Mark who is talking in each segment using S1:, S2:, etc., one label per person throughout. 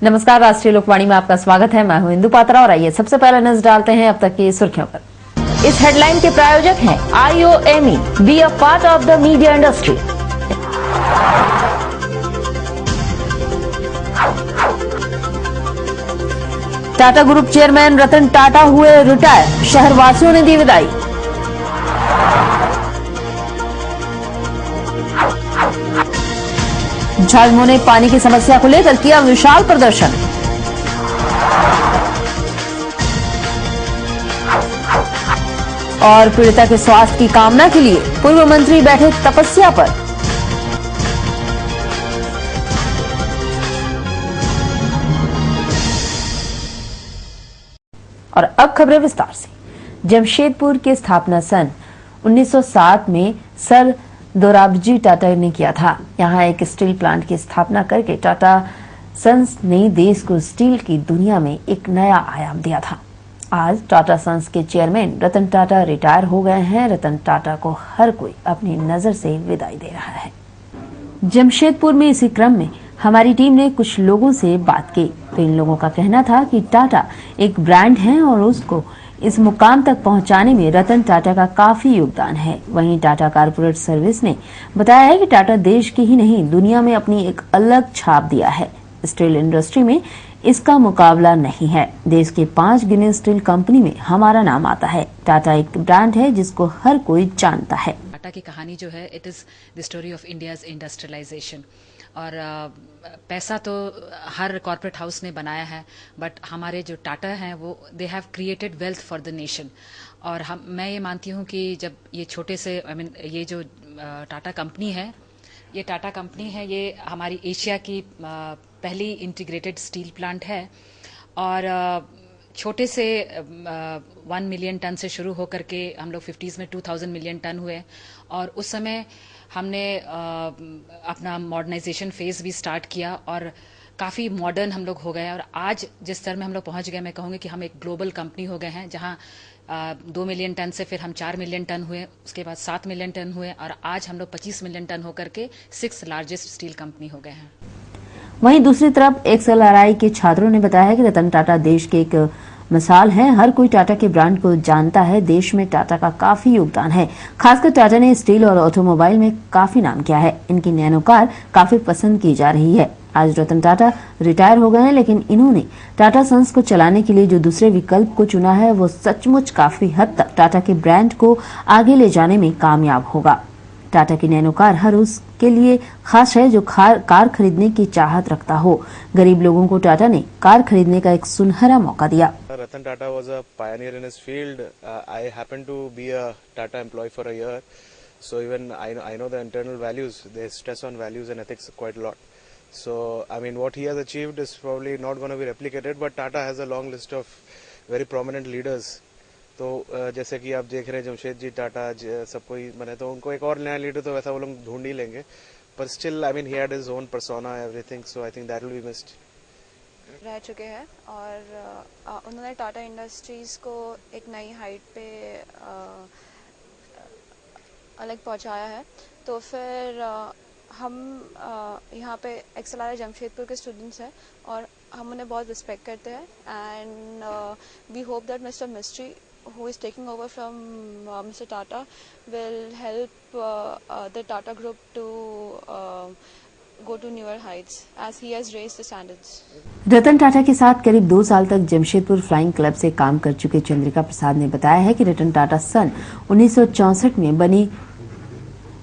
S1: नमस्कार, राष्ट्रीय लोकवाणी में आपका स्वागत है। मैं हूं इंदु पात्रा और आइए सबसे पहले नजर डालते हैं अब तक की सुर्खियों पर। इस हेडलाइन के प्रायोजक हैं IOME, be a part of the media industry. Tata group chairman Ratan Tata हुए रिटायर, शहरवासियों ने दी विदाई। झाझुमो ने पानी की समस्या को लेकर किया विशाल प्रदर्शन। और पीड़िता के स्वास्थ्य की कामना के लिए पूर्व मंत्री बैठे तपस्या पर। और अब खबरें विस्तार से। जमशेदपुर की स्थापना सन 1907 में सर दोराबजी टाटा ने किया था। यहां एक स्टील प्लांट की स्थापना करके टाटा सन्स ने देश को स्टील की दुनिया में एक नया आयाम दिया था। आज टाटा सन्स के चेयरमैन रतन टाटा रिटायर हो गए हैं। रतन टाटा को हर कोई अपनी नजर से विदाई दे रहा है। जमशेदपुर में इसी क्रम में हमारी टीम ने कुछ लोगों से बात की, तो इन लोगों का कहना था कि टाटा एक ब्रांड है और उसको इस मुकाम तक पहुंचाने में रतन टाटा का काफी योगदान है। वहीं टाटा कॉर्पोरेट सर्विस ने बताया है कि टाटा देश की ही नहीं दुनिया में अपनी एक अलग छाप दिया है। स्टील इंडस्ट्री में इसका मुकाबला नहीं है। देश के 5 गिने स्टील कंपनी में हमारा नाम आता है। टाटा एक ब्रांड है जिसको हर कोई जानता है।
S2: टाटा की कहानी जो है it is the story of India's industrialisation. और पैसा तो हर कॉर्पोरेट हाउस ने बनाया है, बट हमारे जो टाटा हैं वो they have created wealth for the nation. और मैं ये मानती हूँ कि जब ये छोटे से ये जो टाटा कंपनी है, ये हमारी एशिया की पहली इंटीग्रेटेड स्टील प्लांट है। और छोटे से 1 मिलियन टन से शुरू होकर के हम लोग 50s में 2000 मिलियन टन हुए। और उस समय हमने अपना मॉडर्नाइजेशन फेज भी स्टार्ट किया और काफ़ी मॉडर्न हम लोग हो गए। और आज जिस स्तर में हम लोग पहुंच गए, मैं कहूँगी कि हम एक ग्लोबल कंपनी हो गए हैं, जहां 2 मिलियन टन से फिर हम 4 मिलियन टन हुए, उसके बाद 7 मिलियन टन हुए और आज हम लोग 25 मिलियन टन होकर के 6th लार्जेस्ट स्टील कंपनी हो गए हैं।
S1: वहीं दूसरी तरफ XLRI के छात्रों ने बताया कि रतन टाटा देश के एक मिसाल है। हर कोई टाटा के ब्रांड को जानता है। देश में टाटा का काफी योगदान है। खासकर टाटा ने स्टील और ऑटोमोबाइल में काफी नाम किया है। इनकी नैनो कार काफी पसंद की जा रही है। आज रतन टाटा रिटायर हो गए हैं, लेकिन इन्होंने टाटा सन्स को चलाने के लिए जो दूसरे विकल्प को चुना है वो सचमुच काफी हद तक टाटा के ब्रांड को आगे ले जाने में कामयाब होगा। टाटा की नैनो कार हर उसके लिए खास है जो कार खरीदने की चाहत रखता हो। गरीब लोगों को टाटा ने कार खरीदने का एक सुनहरा मौका दिया।
S3: Ratan Tata was a pioneer in his field. I happened to be a Tata employee for a year, so even I know the internal values. They stress on values and ethics quite a lot. So I mean, what he has achieved is probably not going to be replicated. But Tata has a long list of very prominent leaders. तो जैसे कि आप देख रहे हैं जमशेद जी टाटा सब कोई बने, तो उनको एक और नया लीडर तो वैसा वो लोग ढूंढ ही लेंगे। पर still I mean he had his own persona everything, so I think that will be missed.
S4: रह चुके हैं और उन्होंने टाटा इंडस्ट्रीज को एक नई हाइट पे अलग पहुंचाया है। तो फिर हम यहाँ पे XLRI जमशेदपुर के स्टूडेंट्स हैं और हम उन्हें बहुत रिस्पेक्ट करते हैं। And we hope that mister mystery who is taking over from Mr. Tata will help the Tata group to go to newer heights as he has raised the standards.
S1: Ratan Tata के साथ करीब 2 साल तक जमशेदपुर फ्लाइंग क्लब से काम कर चुके चंद्रिका प्रसाद ने बताया है कि रतन टाटा सन 1964 में बनी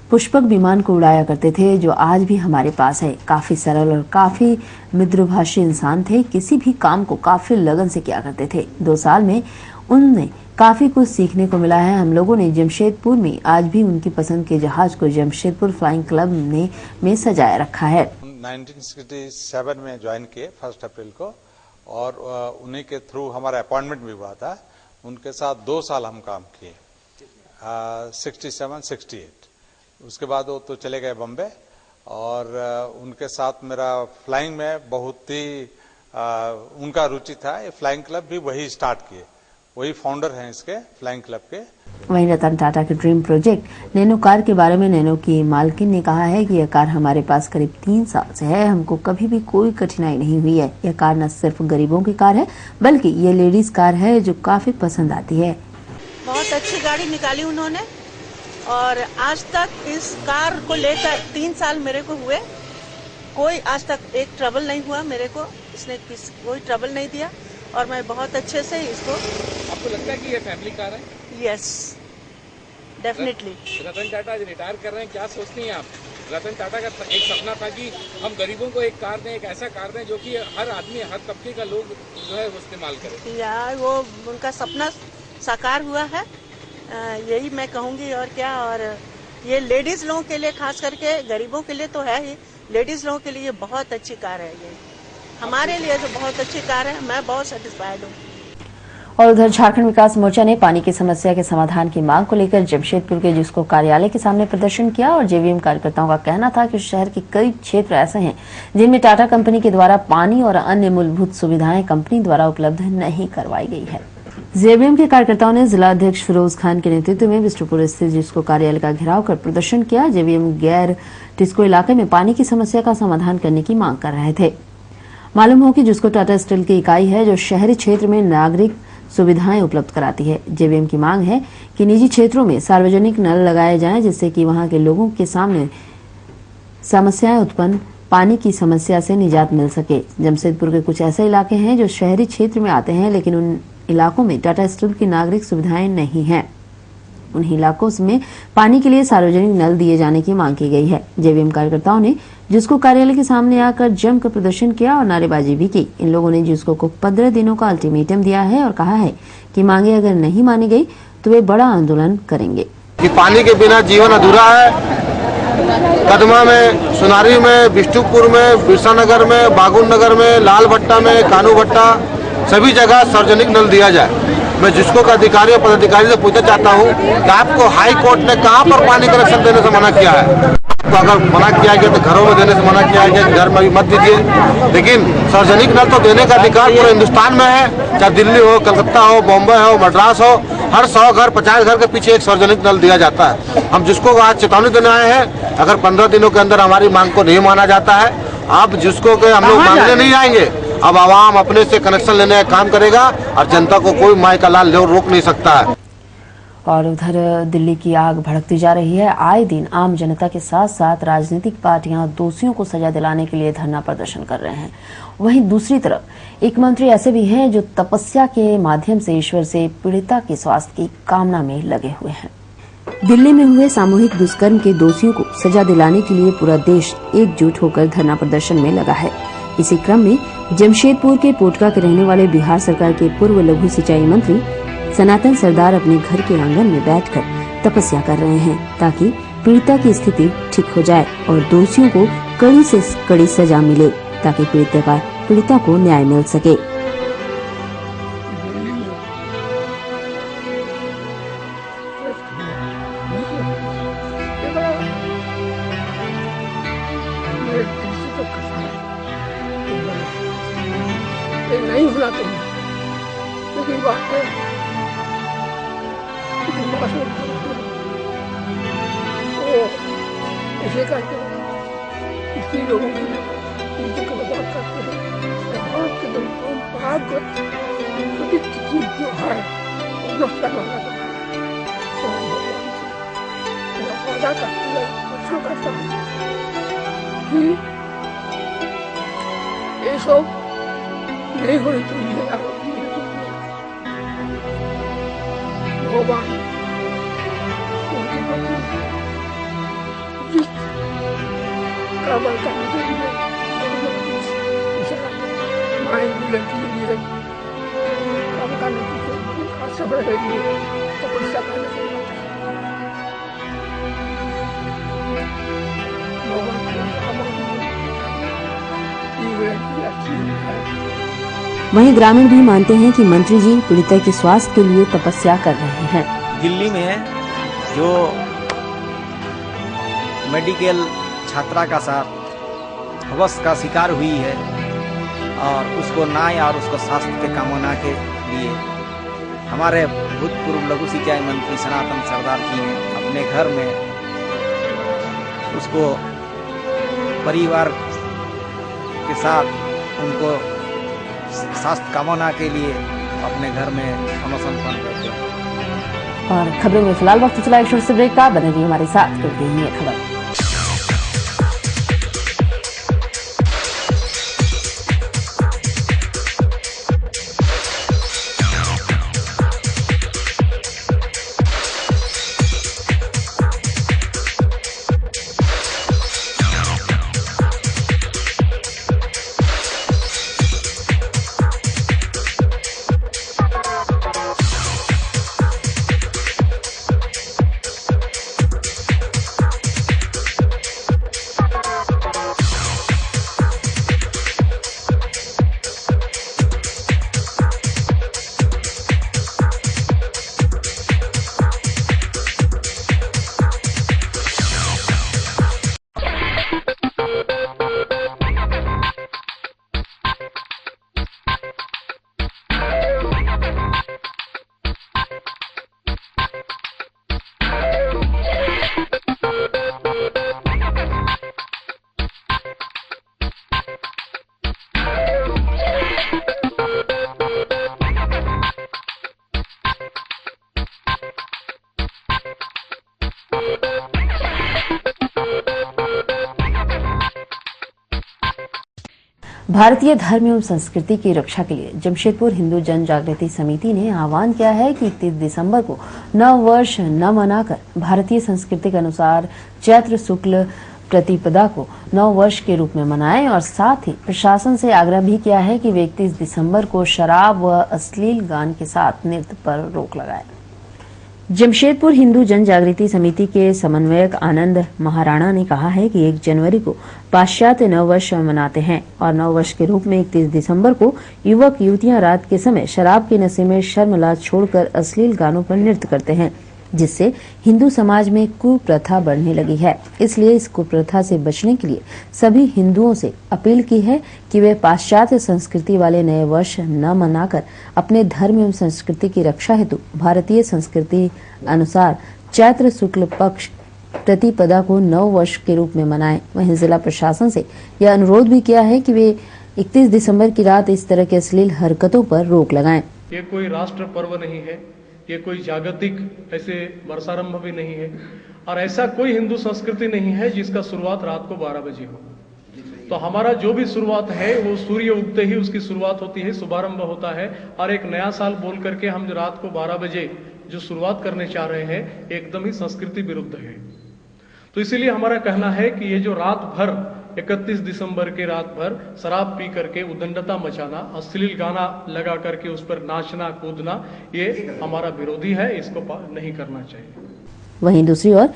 S1: पुष्पक विमान को उड़ाया करते थे, जो आज भी हमारे पास है। काफी सरल और काफी मृदुभाषी इंसान थे। किसी भी काम को काफी लगन से किया करते थे। 2 साल में उनने काफी कुछ सीखने को मिला है। हम लोगों ने जमशेदपुर में आज भी उनकी पसंद के जहाज को जमशेदपुर फ्लाइंग क्लब में सजाया रखा है।
S5: 1967 में ज्वाइन किए 1 अप्रैल को और उन्हीं के थ्रू हमारा अपॉइंटमेंट भी हुआ था। उनके साथ 2 साल हम काम किए, 67-68। उसके बाद वो तो चले गए बम्बे और उनके साथ मेरा फ्लाइंग में बहुत ही उनका रुचि था। ये फ्लाइंग क्लब भी वही स्टार्ट किए वही फाउंडर हैं इसके फ्लाइंग क्लब के।
S1: वहीं रतन टाटा के ड्रीम प्रोजेक्ट नैनो कार के बारे में नैनो की मालकिन ने कहा है कि यह कार हमारे पास करीब 3 साल से है, हमको कभी भी कोई कठिनाई नहीं हुई है। यह कार न सिर्फ गरीबों की कार है बल्कि ये लेडीज कार है जो काफी पसंद आती है।
S6: बहुत अच्छी गाड़ी निकाली उन्होंने और आज तक इस कार को लेकर 3 साल मेरे को हुए, कोई आज तक एक ट्रबल नहीं हुआ मेरे को, इसने कोई ट्रबल नहीं दिया और मैं बहुत अच्छे से इसको।
S7: आपको लगता है कि ये फैमिली कार है?
S6: Yes, definitely.
S7: Ratan Tata retire कर रहे हैं, क्या सोचती हैं आप? रतन टाटा का एक सपना था कि हम गरीबों को एक कार दें, एक ऐसा कार दें जो कि हर आदमी, हर तबके का लोग जो है वो इस्तेमाल करे।
S6: यार वो उनका सपना साकार हुआ है, यही मैं कहूँगी और क्या। और ये लेडीज लोगों के लिए, खास करके गरीबों के लिए तो है ही, लेडीज लोगों के लिए बहुत अच्छी कार है ये, हमारे लिए तो बहुत अच्छी कार है। मैं बहुत सेटिस्फाइड हूँ।
S1: और उधर झारखंड विकास मोर्चा ने पानी की समस्या के समाधान की मांग को लेकर जमशेदपुर के जिसको कार्यालय के सामने प्रदर्शन किया और जेवीएम कार्यकर्ताओं का कहना था कि शहर के कई क्षेत्र ऐसे हैं जिनमें टाटा कंपनी के द्वारा पानी और अन्य मूलभूत सुविधाएं कंपनी द्वारा उपलब्ध नहीं करवाई गई है। जेवीएम के कार्यकर्ताओं ने जिला अध्यक्ष फिरोज खान के नेतृत्व में बिष्टुपुर स्थित जिसको कार्यालय का घेराव कर प्रदर्शन किया। जेवीएम गैर टिस्को इलाके में पानी की समस्या का समाधान करने की मांग कर रहे थे। मालूम हो कि जिसको टाटा स्टील की इकाई है जो शहरी क्षेत्र में नागरिक सुविधाएं उपलब्ध कराती है। जेवीएम की मांग है कि निजी क्षेत्रों में सार्वजनिक नल लगाए जाएं जिससे कि वहां के लोगों के सामने समस्याएं उत्पन्न पानी की समस्या से निजात मिल सके। जमशेदपुर के कुछ ऐसे इलाके हैं जो शहरी क्षेत्र में आते हैं लेकिन उन इलाकों में टाटा स्टील की नागरिक सुविधाएं नहीं हैं। उन इलाकों में पानी के लिए सार्वजनिक नल दिए जाने की मांग की गई है। जेवीएम कार्यकर्ताओं ने जिसको कार्यालय के सामने आकर जमकर प्रदर्शन किया और नारेबाजी भी की। इन लोगों ने जिसको को 15 दिनों का अल्टीमेटम दिया है और कहा है कि मांगे अगर नहीं मानी गई तो वे बड़ा आंदोलन करेंगे।
S8: कि पानी के बिना जीवन अधूरा है। कदमा में, सुनारी में, बिष्टुपुर में, बिरसा नगर में, बागुन नगर में, लाल भट्टा में, कानू भट्टा, सभी जगह सार्वजनिक नल दिया जाए। मैं जिसको का अधिकारी और पदाधिकारी से पूछना चाहता हूँ कि आपको हाई कोर्ट ने कहाँ पर पानी कनेक्शन देने से मना किया है? तो अगर मना किया गया तो घरों में देने से मना किया गया, घर में भी मत दीजिए। लेकिन सार्वजनिक नल तो देने का अधिकार पूरे हिंदुस्तान में है, चाहे दिल्ली हो, कलकत्ता हो, बॉम्बे हो, मद्रास हो, हर 100 घर 50 घर के पीछे एक सार्वजनिक नल दिया जाता है। हम जिसको आज चेतावनी देने आए हैं, अगर 15 दिनों के अंदर हमारी मांग को नहीं माना जाता है, अब जिसको के हम लोग मांगने नहीं आएंगे। अब आवाम अपने से कनेक्शन लेने का काम करेगा और जनता को कोई माई का लाल रोक नहीं सकता है।
S1: और उधर दिल्ली की आग भड़कती जा रही है। आए दिन आम जनता के साथ साथ राजनीतिक पार्टियां दोषियों को सजा दिलाने के लिए धरना प्रदर्शन कर रहे हैं। वहीं दूसरी तरफ एक मंत्री ऐसे भी हैं जो तपस्या के माध्यम से ईश्वर से पीड़िता के स्वास्थ्य की कामना में लगे हुए हैं। दिल्ली में हुए सामूहिक दुष्कर्म के दोषियों को सजा दिलाने के लिए पूरा देश एकजुट होकर धरना प्रदर्शन में लगा है। इसी क्रम में जमशेदपुर के पोटका के रहने वाले बिहार सरकार के पूर्व लघु सिंचाई मंत्री सनातन सरदार अपने घर के आंगन में बैठकर तपस्या कर रहे हैं ताकि पीड़िता की स्थिति ठीक हो जाए और दोषियों को कड़ी से कड़ी सजा मिले ताकि पीड़िता को न्याय मिल सके।
S9: नहीं होना चाहिए, लेकिन बात है ऐसे करके इसी लोगों की को बर्बाद करते हैं। समाज के परंपरागत चीज जो है वो नष्ट करना वादा करती है, अच्छा करता है कि ये सब नहीं होनी चाहिए। भगवान उनके प्रति जिस कार्रवाई करने के लिए माइंड लड़की के लिए काम करने के लिए सब रहेगी तपस्या करने के लिए भगवान
S1: वहीं ग्रामीण भी मानते हैं कि मंत्री जी पीड़िता के स्वास्थ्य के लिए तपस्या कर रहे हैं।
S10: दिल्ली में जो मेडिकल छात्रा का साथ हवस का शिकार हुई है और उसको न्याय और उसको स्वास्थ्य के कामना के लिए हमारे भूतपूर्व लघु सिंचाई मंत्री सनातन सरदार जी ने अपने घर में उसको परिवार के साथ उनको स्वास्थ्य कामना के लिए अपने घर में अनशन करते हैं।
S1: और खबरों में फिलहाल वक्त चला एक छोटे से ब्रेक का, बने रहिए हमारे साथ, करते हैं ये खबर। भारतीय धर्म एवं संस्कृति की रक्षा के लिए जमशेदपुर हिंदू जन जागृति समिति ने आह्वान किया है कि 31 दिसंबर को नव वर्ष न मनाकर भारतीय संस्कृति के अनुसार चैत्र शुक्ल प्रतिपदा को नव वर्ष के रूप में मनाएं और साथ ही प्रशासन से आग्रह भी किया है कि वे 31 दिसंबर को शराब व अश्लील गान के साथ नृत्य पर रोक लगाएं। जमशेदपुर हिंदू जन जागृति समिति के समन्वयक आनंद महाराणा ने कहा है कि 1 जनवरी को पाश्चात्य नववर्ष मनाते हैं और नववर्ष के रूप में 31 दिसंबर को युवक युवतियां रात के समय शराब के नशे में शर्मलाज छोड़कर अश्लील गानों पर नृत्य करते हैं, जिससे हिंदू समाज में कुप्रथा बढ़ने लगी है। इसलिए इस कुप्रथा से बचने के लिए सभी हिंदुओं से अपील की है कि वे पाश्चात्य संस्कृति वाले नए वर्ष न मनाकर अपने धर्म एवं संस्कृति की रक्षा हेतु भारतीय संस्कृति अनुसार चैत्र शुक्ल पक्ष प्रतिपदा को नव वर्ष के रूप में मनाएं। वहीं जिला प्रशासन से यह अनुरोध भी किया है कि वे 31 दिसंबर की रात इस तरह के अश्लील हरकतों पर रोक लगाएं।
S11: ये कोई राष्ट्र पर्व नहीं है, ये कोई जागतिक ऐसे वर्षारंभ भी नहीं है और ऐसा कोई हिंदू संस्कृति नहीं है जिसका शुरुआत रात को 12 बजे हो। तो हमारा जो भी शुरुआत है वो सूर्य उगते ही उसकी शुरुआत होती है, शुभारंभ होता है और एक नया साल बोल करके हम रात को 12 बजे जो शुरुआत करने चाह रहे हैं एकदम ही संस्कृति विरुद्ध है। तो इसीलिए हमारा कहना है कि ये जो रात भर 31 दिसंबर के रात भर शराब पी करके उद्दंडता मचाना, अश्लील गाना लगा करके उस पर नाचना कूदना, ये हमारा विरोधी है, इसको नहीं करना चाहिए।
S1: वहीं दूसरी ओर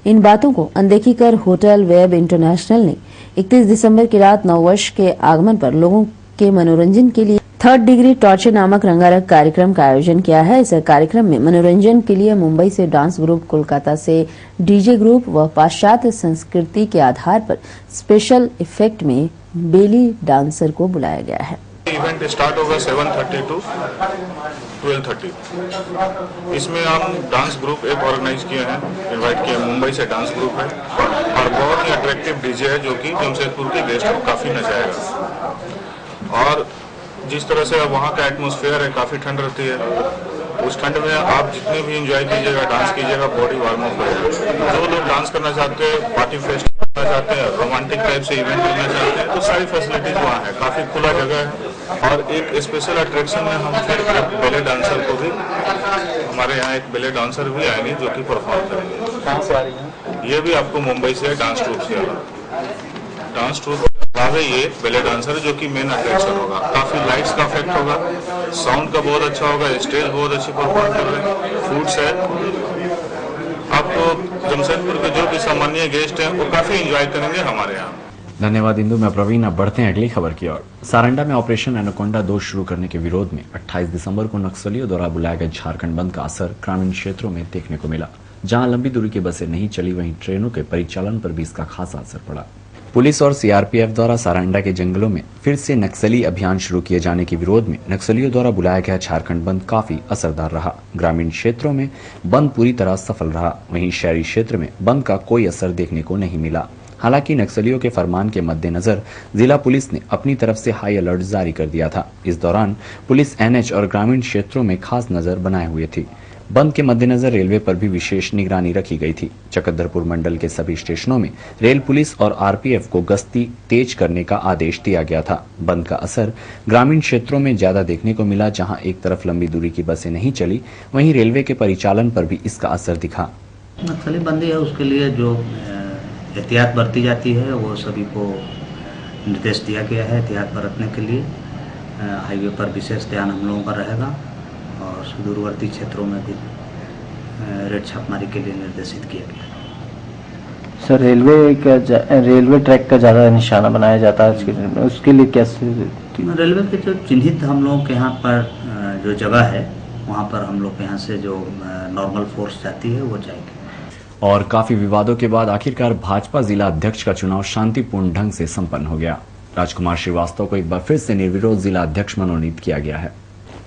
S1: इन बातों को अनदेखी कर होटल वेब इंटरनेशनल ने 31 दिसंबर की रात नववर्ष के आगमन पर लोगों के मनोरंजन के लिए 3rd डिग्री टॉर्चर नामक रंगारंग कार्यक्रम का आयोजन किया है। इस कार्यक्रम में मनोरंजन के लिए मुंबई से डांस ग्रुप, कोलकाता से डीजे ग्रुप व पाश्चात्य संस्कृति के आधार पर स्पेशल इफेक्ट में बेली डांसर को बुलाया गया है।
S12: इवेंट स्टार्ट होगा 7:30 to 12:30। इसमें हम डांस ग्रुप एक ऑर्गेनाइज किए हैं, इनवाइट किए, मुंबई से डांस ग्रुप है और बहुत ही अट्रैक्टिव डीजे है जो कि जमशेदपुर के गेस्ट को काफी नचाएगा। और जिस तरह से वहाँ का एटमॉस्फेयर है, काफी ठंड रहती है, उस ठंड में आप जितने भी एंजॉय कीजिएगा, डांस कीजिएगा, बॉडी वार्म अप रहेगा। जो लोग डांस करना चाहते हैं, पार्टी फेस्ट करना चाहते हैं, रोमांटिक टाइप से इवेंट करना चाहते हैं, तो सारी फैसिलिटीज वहाँ है, काफी खुला जगह है। और एक स्पेशल अट्रैक्शन में हम फिर एक बेले डांसर को भी, हमारे यहाँ एक बेले डांसर भी आएंगे जो कि परफॉर्म करेंगे।
S13: कहाँ से आ रही है?
S12: ये भी आपको मुंबई से डांस ट्रूप से आएगा। डांस ट्रूप अलावा ये बेले डांसर जो कि मेन अट्रैक्शन होगा। काफी लाइट्स का इफेक्ट होगा, साउंड का बहुत अच्छा होगा, स्टेज बहुत अच्छी परफॉर्म कर रहे हैं, फूड्स है। आपको जमशेदपुर के जो भी सामान्य गेस्ट हैं वो काफी एंजॉय करेंगे हमारे यहाँ।
S14: धन्यवाद इंदु। मैं प्रवीण। अब बढ़ते हैं अगली खबर की ओर। सारंडा में ऑपरेशन एनाकोंडा 2 शुरू करने के विरोध में 28 दिसंबर को नक्सलियों द्वारा बुलाए गए झारखंड बंद का असर ग्रामीण क्षेत्रों में देखने को मिला। जहां लंबी दूरी की बसें नहीं चली, वहीं ट्रेनों के परिचालन पर भी इसका खासा असर पड़ा। पुलिस और सीआरपीएफ द्वारा सारंडा के जंगलों में फिर से नक्सली अभियान शुरू किए जाने के विरोध में नक्सलियों द्वारा बुलाया गया झारखंड बंद काफी असरदार रहा। ग्रामीण क्षेत्रों में बंद पूरी तरह सफल रहा, वहीं शहरी क्षेत्र में बंद का कोई असर देखने को नहीं मिला। हालांकि नक्सलियों के फरमान के मद्देनजर जिला पुलिस ने अपनी तरफ से हाई अलर्ट जारी कर दिया था। इस दौरान पुलिस एनएच और ग्रामीण क्षेत्रों में खास नजर बनाए हुए थी। बंद के मद्देनजर रेलवे पर भी विशेष निगरानी रखी गई थी। चकद्दरपुर मंडल के सभी स्टेशनों में रेल पुलिस और आरपीएफ को गश्ती तेज करने का आदेश दिया गया था। बंद का असर ग्रामीण क्षेत्रों में ज्यादा देखने को मिला। जहां एक तरफ लंबी दूरी की बसें नहीं चली, वहीं रेलवे के परिचालन पर भी इसका असर दिखा।
S13: नक्सली बंदी है, उसके लिए जो एहतियात बरती जाती है वो सभी को निर्देश दिया गया है। एहतियात बरतने के लिए हाईवे पर विशेष ध्यान हम लोगों का रहेगा और सुदूरवर्ती क्षेत्रों में भी रेड छापेमारी के लिए निर्देशित किया गया।
S15: सर, रेलवे ट्रैक का ज़्यादा निशाना बनाया जाता है, उसके लिए कैसे?
S13: रेलवे के जो चिन्हित हम लोगों के यहाँ पर जो जगह है वहाँ पर हम लोग के यहाँ से जो नॉर्मल फोर्स जाती है वो जाएगी।
S14: और काफी विवादों के बाद आखिरकार भाजपा जिला अध्यक्ष का चुनाव शांतिपूर्ण ढंग से संपन्न हो गया। राजकुमार श्रीवास्तव को एक बार फिर से निर्विरोध जिला अध्यक्ष मनोनीत किया गया है।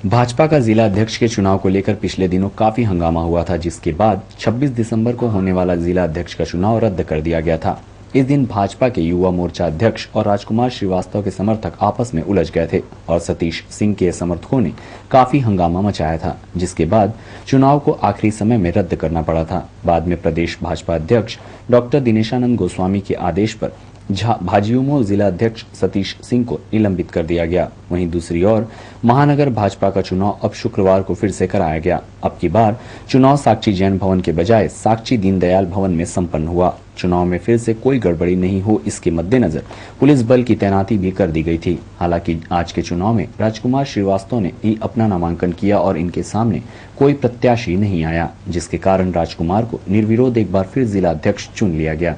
S14: भाजपा का जिला अध्यक्ष के चुनाव को लेकर पिछले दिनों काफी हंगामा हुआ था, जिसके बाद 26 दिसंबर को होने वाला जिला अध्यक्ष का चुनाव रद्द कर दिया गया था। इस दिन भाजपा के युवा मोर्चा अध्यक्ष और राजकुमार श्रीवास्तव के समर्थक आपस में उलझ गए थे और सतीश सिंह के समर्थकों ने काफी हंगामा मचाया था, जिसके बाद चुनाव को आखिरी समय में रद्द करना पड़ा था। बाद में प्रदेश भाजपा अध्यक्ष डॉक्टर दिनेशानंद गोस्वामी के आदेश पर भाजयुमो जिला अध्यक्ष सतीश सिंह को निलंबित कर दिया गया। वहीं दूसरी ओर महानगर भाजपा का चुनाव अब शुक्रवार को फिर से कराया गया। अब की बार चुनाव साक्षी जैन भवन के बजाय साक्षी दीनदयाल भवन में संपन्न हुआ। चुनाव में फिर से कोई गड़बड़ी नहीं हो, इसके मद्देनजर पुलिस बल की तैनाती भी कर दी गई थी। हालांकि आज के चुनाव में राजकुमार श्रीवास्तव ने ही अपना नामांकन किया और इनके सामने कोई प्रत्याशी नहीं आया, जिसके कारण राजकुमार को निर्विरोध एक बार फिर जिला अध्यक्ष चुन लिया गया।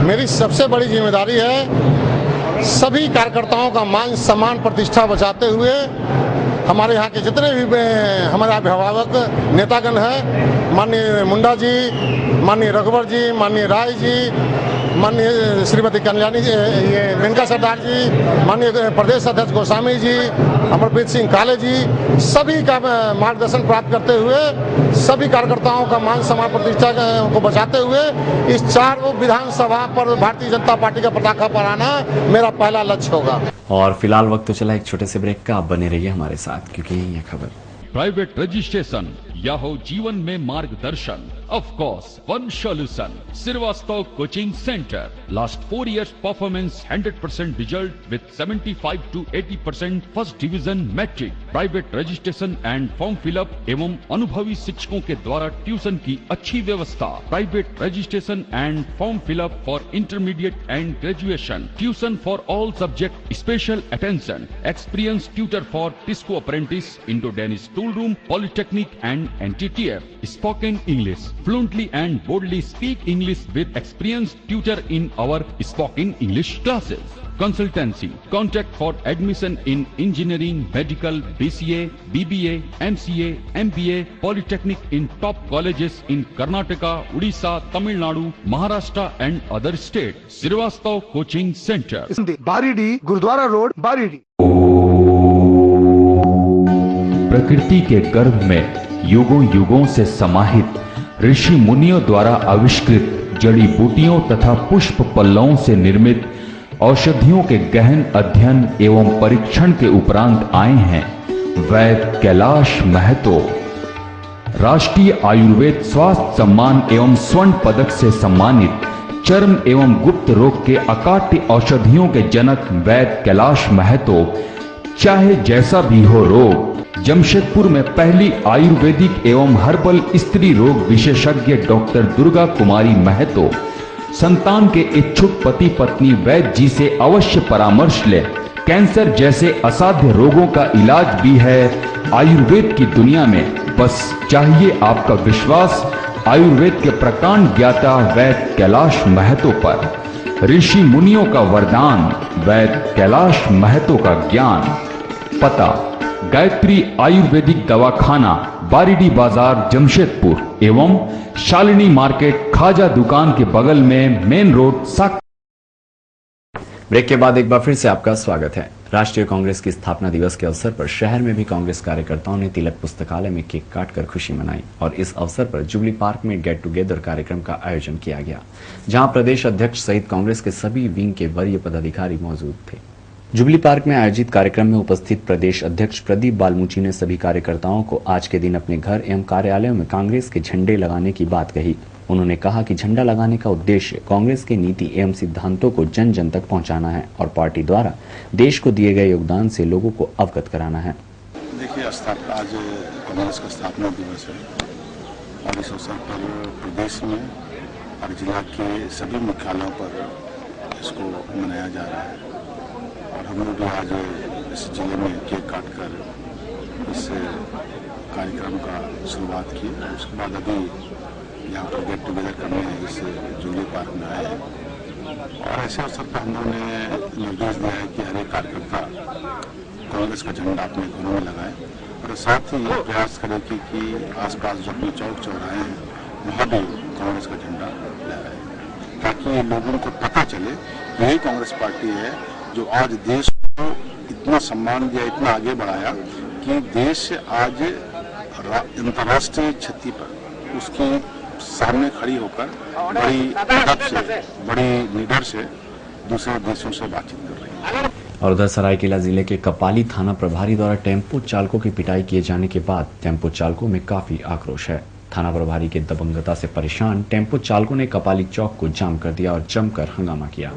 S8: मेरी सबसे बड़ी जिम्मेदारी है सभी कार्यकर्ताओं का मान सम्मान प्रतिष्ठा बचाते हुए हमारे यहाँ के जितने भी हमारे अभिभावक नेतागण हैं, माननीय मुंडा जी, माननीय रघुवर जी, माननीय राय जी, माननीय श्रीमती कल्याणी जी, ये मेनका सरदार जी, माननीय प्रदेश अध्यक्ष गोस्वामी जी, अमरप्रीत सिंह काले जी, सभी का मार्गदर्शन प्राप्त करते हुए सभी कार्यकर्ताओं का मान सम्मान प्रतिष्ठा को बचाते हुए इस 4 विधानसभा पर भारतीय जनता पार्टी का पताका फहराना मेरा पहला लक्ष्य होगा।
S14: और फिलहाल वक्त तो चला एक छोटे से ब्रेक का। आप बने रहिए हमारे साथ, क्योंकि ये खबर
S16: प्राइवेट रजिस्ट्रेशन या हो जीवन में मार्गदर्शन, of course one solution, Srivastava Coaching Center. Last 4 years performance 100% result with 75 to 80% first division metric. Private registration and form fill up एवं अनुभवी शिक्षकों के द्वारा ट्यूशन की अच्छी व्यवस्था। Private registration and form fill up for intermediate and graduation. Tuition for all subject, special attention. Experienced tutor for Tisco apprentice, Indo-Danish tool room, Polytechnic and NTTF. Spoken English. Fluently and boldly speak English with experienced tutor in our spoken English classes. Consultancy. Contact for admission in engineering, medical, BCA, BBA, MCA, MBA, Polytechnic in top colleges in Karnataka, Odisha, Tamil Nadu, Maharashtra and other states. Srivastava Coaching Center.
S8: Baridih, Gurudwara road, Baridih.
S16: प्रकृति के गर्भ में युगों युगों से समाहित ऋषि मुनियों द्वारा आविष्कृत जड़ी बूटियों तथा पुष्प पल्लवों से निर्मित औषधियों के गहन अध्ययन एवं परीक्षण के उपरांत आए हैं वैद्य कैलाश महतो। राष्ट्रीय आयुर्वेद स्वास्थ्य सम्मान एवं स्वर्ण पदक से सम्मानित चर्म एवं गुप्त रोग के अकाट्य औषधियों के जनक वैद्य कैलाश महतो, चाहे जैसा भी हो रोग, जमशेदपुर में पहली आयुर्वेदिक एवं हर्बल स्त्री रोग विशेषज्ञ डॉक्टर दुर्गा कुमारी महतो संतान के इच्छुक पति पत्नी वैद्य जी से अवश्य परामर्श ले। कैंसर जैसे असाध्य रोगों का इलाज भी है आयुर्वेद की दुनिया में, बस चाहिए आपका विश्वास आयुर्वेद के प्रकांड ज्ञाता वैद्य कैलाश महतो पर। ऋषि मुनियों का वरदान, वैद्य कैलाश महतो का ज्ञान। पता गायत्री आयुर्वेदिक दवाखाना, बारीडी बाजार, जमशेदपुर एवं शालिनी मार्केट, खाजा दुकान के बगल में, मेन रोड, साक।
S14: ब्रेक के बाद एक बार फिर से आपका स्वागत है। राष्ट्रीय कांग्रेस की स्थापना दिवस के अवसर पर शहर में भी कांग्रेस कार्यकर्ताओं ने तिलक पुस्तकालय में केक काटकर खुशी मनाई और इस अवसर पर जुबली पार्क में गेट टुगेदर कार्यक्रम का आयोजन किया गया, जहां प्रदेश अध्यक्ष सहित कांग्रेस के सभी विंग के वरीय पदाधिकारी मौजूद थे। जुबली पार्क में आयोजित कार्यक्रम में उपस्थित प्रदेश अध्यक्ष प्रदीप बालमुची ने सभी कार्यकर्ताओं को आज के दिन अपने घर एवं कार्यालयों में कांग्रेस के झंडे लगाने की बात कही। उन्होंने कहा कि झंडा लगाने का उद्देश्य कांग्रेस की नीति एवं सिद्धांतों को जन जन तक पहुंचाना है और पार्टी द्वारा देश को दिए गए योगदान से लोगों को अवगत कराना है।
S17: देखिए, आज कांग्रेस का स्थापना दिवस है और इस अवसर पर प्रदेश में और जिला के सभी मुख्यालयों पर इसको मनाया जा रहा है और हम लोग आज इस जिले में केक काटकर इस कार्यक्रम का शुरुआत की। उसके बाद अभी यहाँ पर गेट टुगेदर करने इस जुबली पार्क में आए हैं और ऐसे अवसर पर हम लोगों ने निर्देश दिया है कि हर एक कार्यकर्ता कांग्रेस का झंडा अपने घरों में लगाए और साथ ही प्रयास करें कि आसपास जो अपने चौक चौराहे हैं वहाँ भी कांग्रेस का झंडा लहराए, ताकि लोगों को पता चले कि यही कांग्रेस पार्टी है जो आज देश को इतना सम्मान दिया, इतना आगे बढ़ाया कि देश आज अंतर्राष्ट्रीय छत्ती पर उसके सामने खड़ी होकर बड़ी अदब से, बड़ी निडर से दूसरे देशों से बातचीत कर रही है।
S14: और उधर सरायकेला जिले के कपाली थाना प्रभारी द्वारा टेम्पो चालकों की पिटाई किए जाने के बाद टेम्पो चालकों में काफी आक्रोश है। थाना प्रभारी के दबंगता से परेशान टेम्पो चालकों ने कपाली चौक को जाम कर दिया और जमकर हंगामा किया।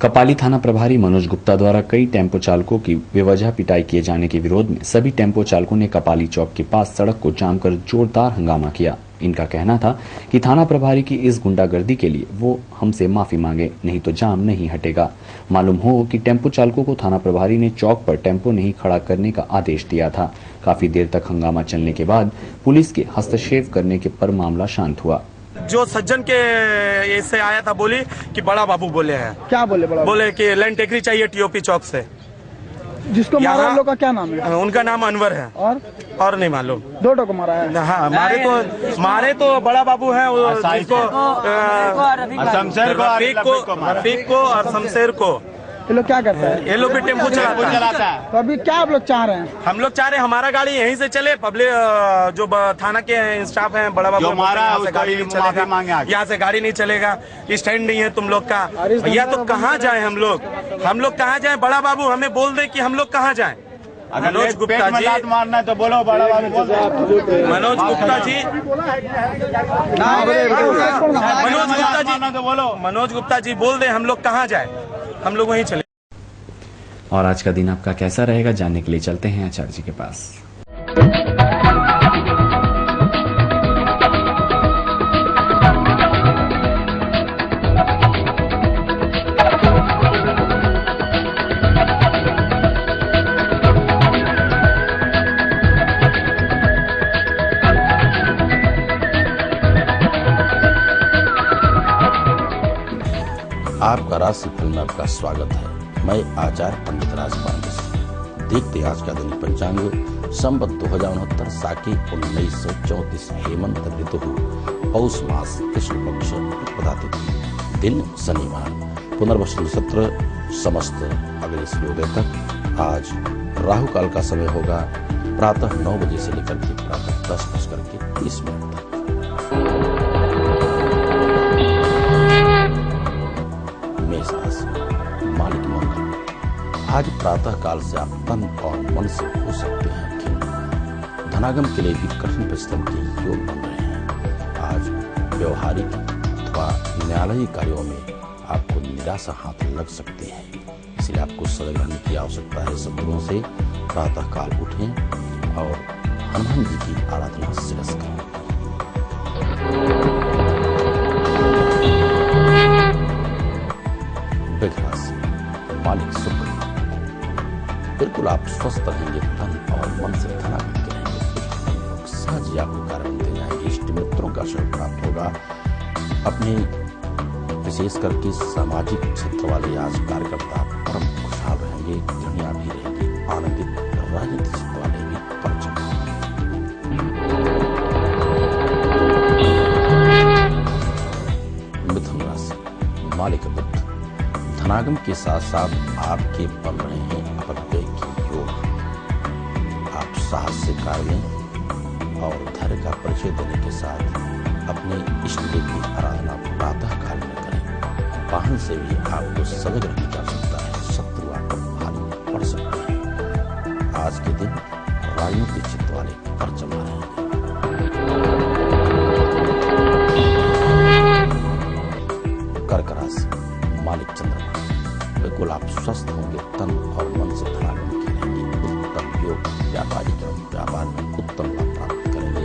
S14: कपाली थाना प्रभारी मनोज गुप्ता द्वारा कई टेम्पो चालकों की बेवजह पिटाई किए जाने के विरोध में सभी टेम्पो चालकों ने कपाली चौक के पास सड़क को जाम कर जोरदार हंगामा किया। इनका कहना था कि थाना प्रभारी की इस गुंडागर्दी के लिए वो हमसे माफी मांगे, नहीं तो जाम नहीं हटेगा। मालूम हो कि टेम्पो चालकों को थाना प्रभारी ने चौक पर टेम्पो नहीं खड़ा करने का आदेश दिया था। काफी देर तक हंगामा चलने के बाद पुलिस के हस्तक्षेप करने के पर मामला शांत हुआ।
S18: जो सज्जन के इससे आया था बोली कि बड़ा बाबू बोले हैं।
S19: क्या बोले? बड़ा
S18: बोले कि लैंड टेकरी चाहिए टीओपी चौक से।
S19: जिसको मारा उन लोग का क्या नाम है?
S18: उनका नाम अनवर है। और नहीं मालूम।
S19: दो को मारा है।
S18: हाँ, मारे तो बड़ा बाबू है, जिसको रफीक को और शमशेर को।
S19: ये लोग क्या करते हैं?
S18: ये लोग भी टेम्पो चलाता है।
S19: तो अभी क्या आप लोग चाह रहे हैं?
S18: हम लोग चाह रहे हैं हमारा गाड़ी यहीं से चले, पब्लिक जो थाना के स्टाफ हैं, बड़ा बाबू यहाँ से गाड़ी नहीं चलेगा, यहाँ से गाड़ी नहीं चलेगा, स्टैंड नहीं है तुम लोग का। भैया तो कहाँ जाए हम लोग कहाँ जाए? बड़ा बाबू हमें बोल दे कि हम लोग कहाँ जाए। मनोज गुप्ता जी
S20: मारना है तो बोलो, बड़ा बाबू
S18: मनोज गुप्ता जी मनोज गुप्ता जी बोल दे हम लोग कहाँ जाए, हम लोग वहीं चले।
S14: और आज का दिन आपका कैसा रहेगा जानने के लिए चलते हैं आचार्य जी के पास।
S21: आपका राशिफल में आपका स्वागत है। मैं आचार्य पंडित राज पांडे। देखते आज का दिन पंचांग संवत 2069 साकी 1934 हेमंत ऋतु पौष मास कृष्ण पक्ष प्रतिपदा तिथि दिन शनिवार पुनर्वसु नक्षत्र समस्त अगले सूर्योदय तक। आज राहु काल का समय होगा प्रातः 9 बजे से लेकर के प्रातः 10:30 तक। मालिक मंगल। आज प्रातः काल से आप तन और मन से हो सकते हैं खिन्न। धनागम के लिए भी कठिन परिश्रम के योग बन रहे हैं। आज व्यवहारिक अथवा न्यायालयी कार्यों में आपको निराशा हाथ लग सकती है, इसलिए आपको सजग रहने की आवश्यकता है। शत्रुओं से प्रातः काल उठें और हनुमान जी की आराधना शिरस करें। मालिक सुख। बिल्कुल आप स्वस्थ रहेंगे, तन और मन से धनात्मक रहेंगे। सहज ही आपको कार्य मिलते जाएंगे। इष्ट मित्रों का सहयोग प्राप्त होगा। अपने विशेष करके सामाजिक क्षेत्र वाले आज कार्यकर्ता परम खुशहाल रहेंगे, गृहिणियां भी रहेंगी आनंदित। राजनीतिक क्षेत्र वाले भी परचम। मिथुन राशि मालिक बुध। धनागम के साथ साथ आपके बन रहे हैं अपव्यय की योग। आप साहस से कार्य लें और धैर्य का परिचय देने के साथ अपने इष्ट देव की आराधना प्रातः काल में करें। वाहन से भी आपको सजग रहना जा सकता है, शत्रु आपको भारी पड़ सकते हैं। आज के दिन राजनीतिक चित्त वाले पर जमा रहेंगे। कर्क राशि, मालिक चंद्रमा। बिल्कुल आप स्वस्थ होंगे, तन और मन से धनागम की रहेंगे। उत्तम योग, व्यापारी का व्यापार में उत्तम लाभ प्राप्त करेंगे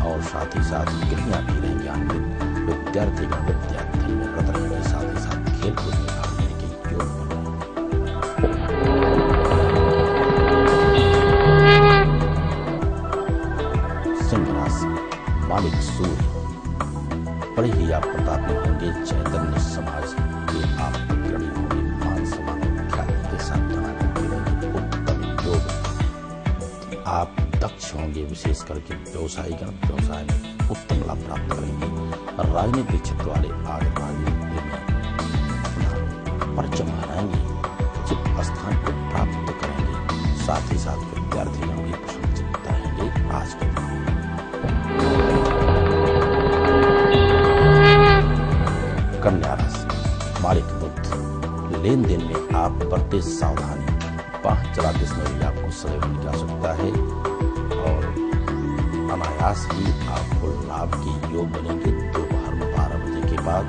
S21: और साथ ही साथ गृहियां भी रहेंगे आनंदित। विद्यार्थी का विद्याध्ययन में रत रहेंगे, साथ ही साथ खेल कूद में भाग लेने के योग बन रहे हैं। सिंह राशि, मालिक सूर्य। बड़े ही आप प्रतापी होंगे, चैतन्य समाज के आप अग्रणी होंगे, मान सम्मान ख्याति के साथ धनागम करेंगे। उत्तम योग, आप दक्ष होंगे, विशेष करके व्यवसायिक व्यवसाय में उत्तम लाभ प्राप्त करेंगे। राजनीतिक क्षेत्र वाले आज राजनीति में अपना परचम लहराएंगे, उचित स्थान को प्राप्त करेंगे। साथ ही साथ विद्यार्थीगण भी प्रसन्नचित्त रहेंगे आज के दिन। कन्या राशि, मालिक बुध। लेन देन में आप बरते सावधानी, वाहन चलाते समय भी आपको सदैव होने की आवश्यकता है और अनायास ही आपको लाभ के योग बनेंगे। दोपहर 12 बजे के बाद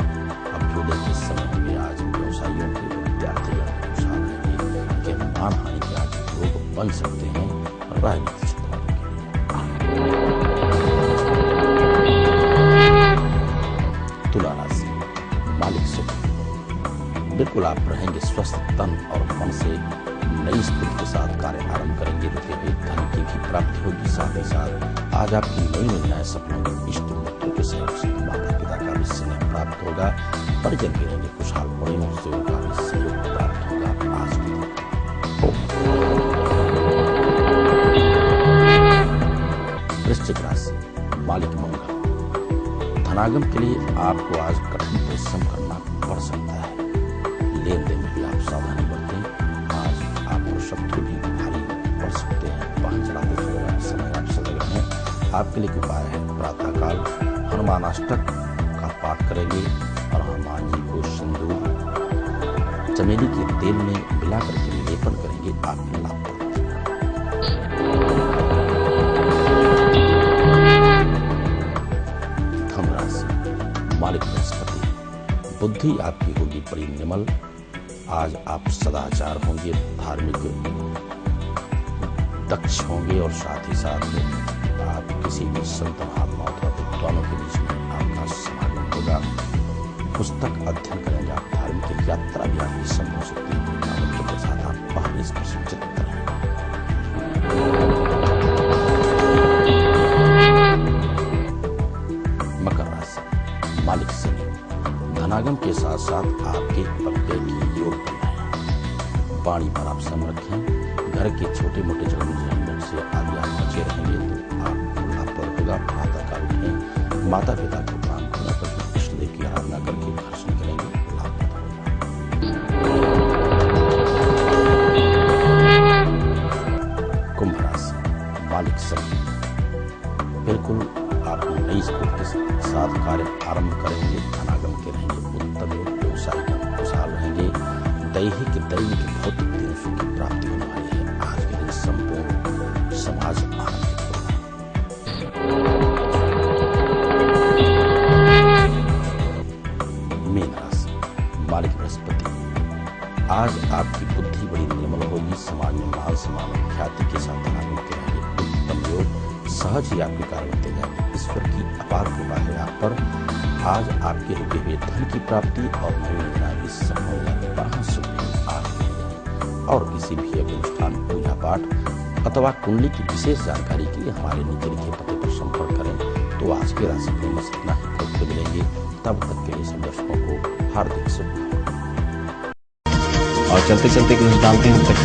S21: अभ्युदय के समय होंगे। आज व्यवसायियों के विद्यार्थियों को खुशहाल रहेंगे कि मान हानि के आज योग बन सकते हैं राजनीतिक क्षेत्र वालों के लिए। तुला राशि, मालिक शुक्र। बिल्कुल आप रहेंगे स्वस्थ, तन और मन से नई स्फूर्ति के साथ कार्य आरंभ करेंगे। रुके हुए धन की भी प्राप्ति होगी। साथ ही साथ आज आपकी नई योजनाएं सफल होंगी। इष्ट मित्रों के सहयोग से माता पिता का भी स्नेह प्राप्त होगा। परिजन भी रहेंगे खुशहाल, बड़ों से उनका भी सहयोग प्राप्त होगा आज के दिन। वृश्चिक राशि, मालिक मंगल। धनागम के लिए आपको आज कठिन परिश्रम करना पड़ सकता है। लेन देन में भी आप सावधानी बरतें। आज आप और शत्रु भी भारी पड़ सकते हैं। वाहन चलाते समय आप सजग रहें। आपके लिए उपाय है प्रातःकाल हनुमान अष्टक का पाठ करेंगे और हनुमान जी को सिंदूर चमेली के तेल में मिला करके लेपन करेंगे। आपके लाभ धनु राशि, मालिक बृहस्पति। बुद्धि आपकी होगी बड़ी निर्मल। आज आप सदाचार होंगे, धार्मिक दक्ष होंगे और साथ ही साथ आप किसी भी संत महात्मा अथवा विद्वानों के बीच में आपका समागम होगा। पुस्तक अध्ययन करेंगे आप। धार्मिक यात्रा भी आपकी संभव हो सकती है। बच्चों के साथ आप बाहर इस प्रसन्नचित्त रहेंगे। मकर राशि, मालिक शनि। धनागम के साथ साथ आपके अपव्यय की योग बन रहे हैं। वाणी पर आप सम रखें। घर के छोटे मोटे झंझट से आदि आप बचे रहेंगे तो आपको लाभप्रद होगा। प्रातःकाल उठें, माता पिता को प्रणाम करना करके इष्ट देव की आराधना करके दर्शन करेंगे, लाभप्रद होगा। कुंभ राशि, मालिक शनि। बिल्कुल आप नई स्फूर्ति के साथ कार्य आरंभ करेंगे। धनागम के रहेंगे। उत्तम व्यवसाय का खुशहाल रहेंगे। दैहिक दैनिक भौतिक दिनों की प्राप्ति होने वाली है। आज के दिन संपूर्ण समाज आनंदित होगा। मीन राशि, मालिक बृहस्पति। आज आपकी बुद्धि बड़ी निर्मल होगी। समाज में मान सम्मान ख्याति के साथ धनागम के रहेंगे। उत्तम योग सहज ही आपके कार्य होते जाएंगे। ईश्वर की अपार कृपा है आप पर। आज आपके रुके हुए धन की प्राप्ति और नई योजना भी सफल हो जाएगी। वाहन सुख आपके लिए और किसी भी अनुष्ठान पूजा पाठ अथवा कुंडली की विशेष जानकारी के लिए हमारे नीचे लिखे पते पर संपर्क करें। तो आज के राशिफल में इतना ही करते मिलेंगे। तब तक के लिए दर्शकों को हार्दिक शुभकामनाएं।
S14: और चलते चलते जानते हैं तक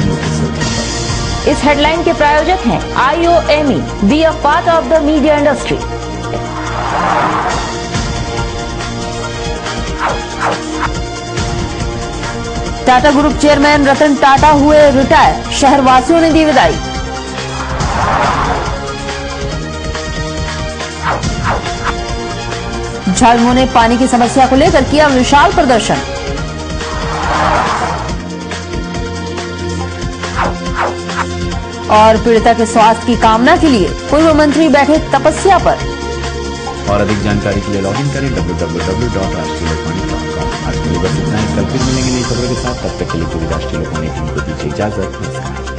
S1: इस हेडलाइन के प्रायोजक हैं IOME, be a part of the media industry. Tata group chairman Ratan Tata हुए रिटायर, शहरवासियों ने दी विदाई। झाविमो ने पानी की समस्या को लेकर किया विशाल प्रदर्शन। और पीड़िता के स्वास्थ्य की कामना के लिए पूर्व मंत्री बैठे तपस्या पर।
S14: और अधिक जानकारी के लिए लॉगिन करें www.rashtriya-lokmanya.com। आज के लिए बस इतना ही, कल फिर मिलेंगे नई खबरों के साथ। तब तक के लिए पूरी राष्ट्रीय लोकवाणी टीम को दीजिए इजाजत। नमस्कार।